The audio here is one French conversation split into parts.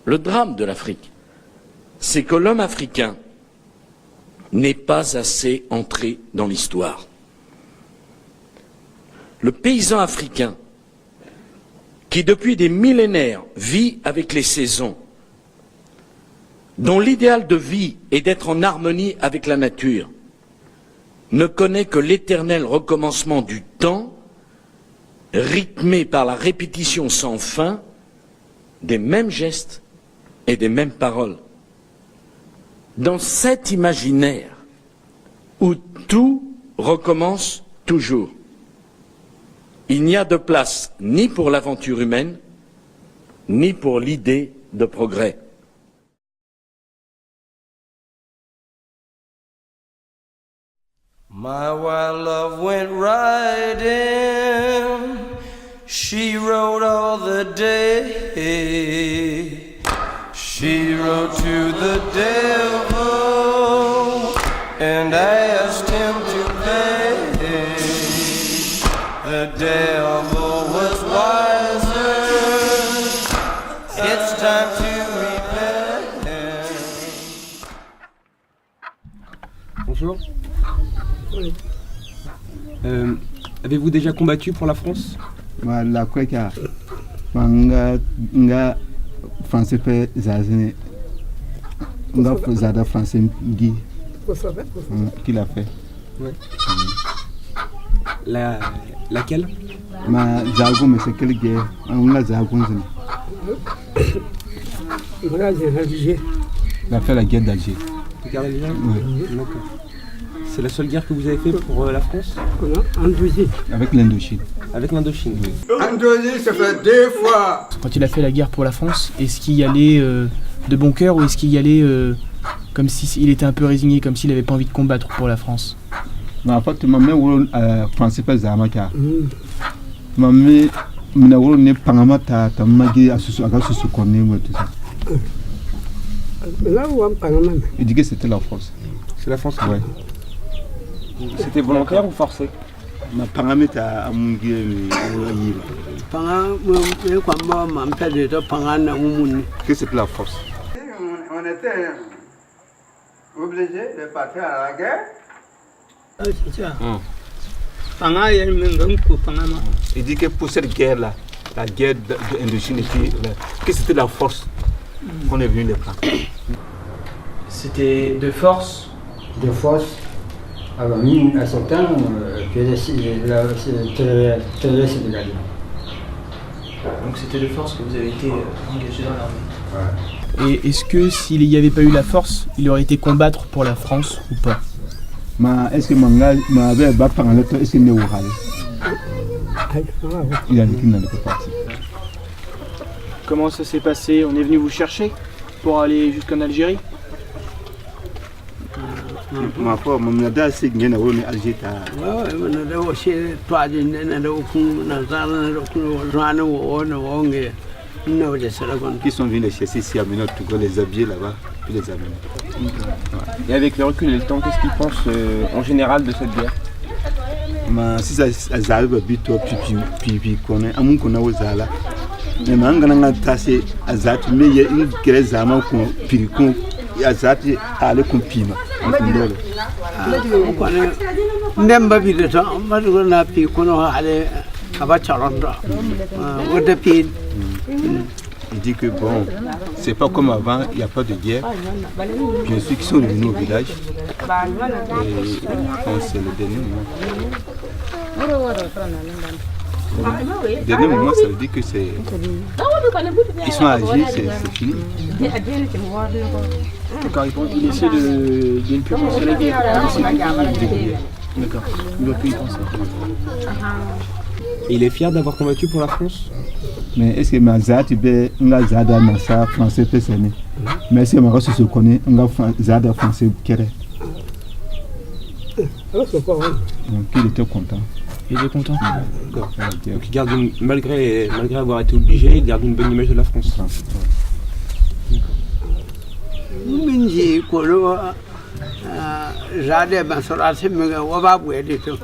le drame de l'Afrique, c'est que l'homme africain n'est pas assez entré dans l'histoire. Le paysan africain, qui depuis des millénaires vit avec les saisons, dont l'idéal de vie est d'être en harmonie avec la nature, ne connaît que l'éternel recommencement du temps, rythmé par la répétition sans fin des mêmes gestes et des mêmes paroles. Dans cet imaginaire où tout recommence toujours, il n'y a de place ni pour l'aventure humaine, ni pour l'idée de progrès. My wild love went riding, she rode all the day, she rode to the devil and asked him to pay. The devil was wiser, it's time to repent. Bonjour. Oui. Avez-vous déjà combattu pour la France? La quoi qu'il y a, nga français fait zazine, nga zada français Guy. Qui l'a fait? Ouais. Laquelle? Ma zago mais c'est quelle guerre? On a zago zine. Il a fait la guerre d'Alger. La guerre d'Alger? Oui. D'accord. C'est la seule guerre que vous avez fait pour la France? Avec l'Indochine. Avec l'Indochine, oui. Indochine, ça fait 2 fois. Quand il a fait la guerre pour la France, est-ce qu'il y allait de bon cœur ou est-ce qu'il y allait comme s'il était un peu résigné, comme s'il n'avait pas envie de combattre pour la France? En fait, ma mère français pas zamaka. Ma mère ne pangama ta magi asusu agasu su connaît moi tout ça. Il dit que c'était la France. C'est la France? Ouais. C'était volontaire ou forcé? Ma paramètre amungi yira. Que c'est la force. On était obligé de partir à la guerre. Il dit que pour cette guerre-là, la guerre d'Indochine, que c'était la force qu'on est venu les prendre. C'était de force? De force. Alors, à ce temps, Donc c'était de force que vous avez été engagé dans l'armée. Ouais. Et est-ce que s'il n'y avait pas eu la force, il aurait été combattre pour la France ou pas? Est-ce que m'avait battu en lettre, est-ce qu'il n'est pas il a dit qu'il n'allait pas partir. Comment ça s'est passé? On est venu vous chercher pour aller jusqu'en Algérie? Ma foi, mon nada c'est que nous avons Alger. Qui sont venus les chercher ici à Ménot, les habiller là-bas, puis les amener. Et avec le recul et le temps, qu'est-ce qu'ils pensent en général de cette guerre? Si ça arrive à bito, puis qu'on est, à mon qu'on a aux ala. Mais maintenant, on a tassé à Zat, mais il y a une grèce à moi qu'on piricon, et à Zat, à le compima. Nemba bideta madugna na pi kono ale abacharonda wada pi. Il dit que bon, c'est pas comme avant, il n'y a pas de guerre. Bien sûr qu'ils sont revenus au village. Et je pense que c'est le dernier moment. Le dernier moment, ça veut dire que c'est. Ils sont âgés, c'est fini. D'accord, il essaie de ne plus penser à la guerre. D'accord, il ne doit plus y penser. Et il est fier d'avoir combattu pour la France? Mais est-ce que ma zati be nga zada na sa français pesene? Mais est-ce que ma se connaît nga zada français kéré? Il était content. Il était content. D'accord. Donc il garde malgré avoir été obligé, il garde une bonne image de la France. Il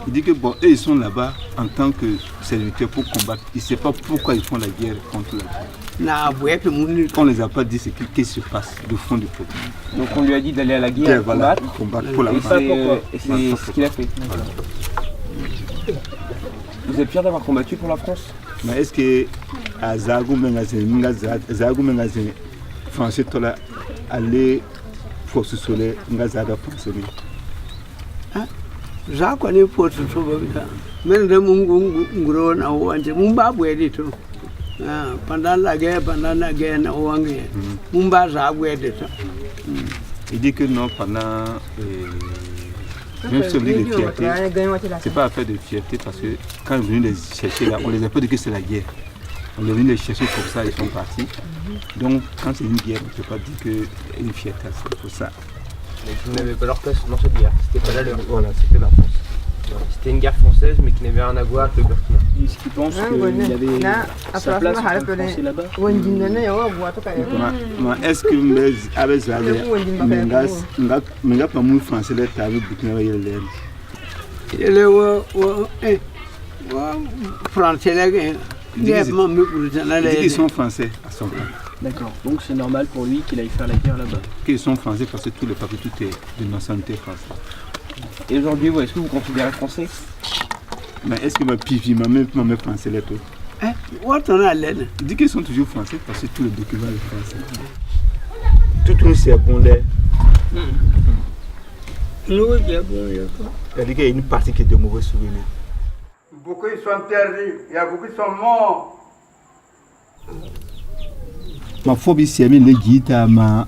dit que bon, eux, ils sont là-bas en tant que serviteurs pour combattre. Il ne sait pas pourquoi ils font la guerre contre la guerre. na bouet puis mon On ne les a pas dit ce qui se passe, le fond du problème. Donc on lui a dit d'aller à la guerre, Voilà, combattre. combattre pour la Et France. c'est ce qu'il a fait. Vous êtes fier d'avoir combattu pour la France? Mais est-ce que à Zagu Magazine français tola aller force solaire ngazada français za ko ne po to ba bisa men da mun nguro na wanje mun ba bouet de to pendant la guerre na wange mun ba za bouet de to. Il dit que non, pendant même sur l'île de fierté, c'est pas affaire de fierté parce que quand ils sont venus les chercher là, on les a pas dit que c'est la guerre. On est venu les chercher comme ça, ils sont partis. Donc quand c'est une guerre, on ne peut pas dire que c'est une fierté, c'est pour ça. Mais vous n'avez pas leur place dans cette guerre, c'était pas la leur. Voilà, c'était la France. C'était une guerre française mais qui n'avait rien à voir avec le Burkina. Est-ce qu'ils pensent qu'il avait sa place comme Français là-bas? Est-ce que avec ça, pas mon français là, tu as vu Burkina Faso? Ele wo français là Il dit qu'ils sont français à son plan. D'accord. Donc c'est normal pour lui qu'il aille faire la guerre là-bas. Qu'ils sont français parce que tous les papiers, tout est de nationalité française. Et aujourd'hui, est-ce que vous considérez français? Mais est-ce que ma pipi, ma mère français là tout? What on a l'aide. Il dit qu'ils sont toujours français parce que tous les documents sont français. Tout le monde c'est bon là. Il dit qu'il y a une partie qui est de mauvais souvenirs. Beaucoup ils sont perdus, il y a beaucoup qui sont morts. Ma phobie c'est même les guitares, ma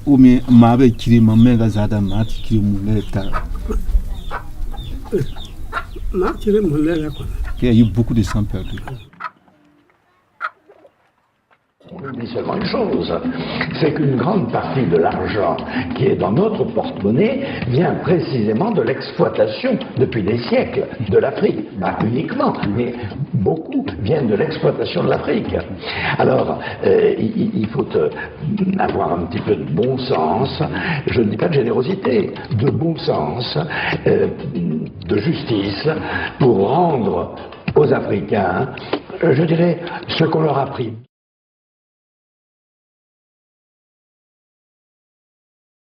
avec qui ma mère gazada ma qui mon état. Il y a eu beaucoup de sang perdu. On oublie seulement une chose, c'est qu'une grande partie de l'argent qui est dans notre porte-monnaie vient précisément de l'exploitation, depuis des siècles, de l'Afrique. Pas uniquement, mais beaucoup viennent de l'exploitation de l'Afrique. Alors, il faut avoir un petit peu de bon sens, je ne dis pas de générosité, de bon sens, de justice, pour rendre aux Africains, je dirais, ce qu'on leur a pris.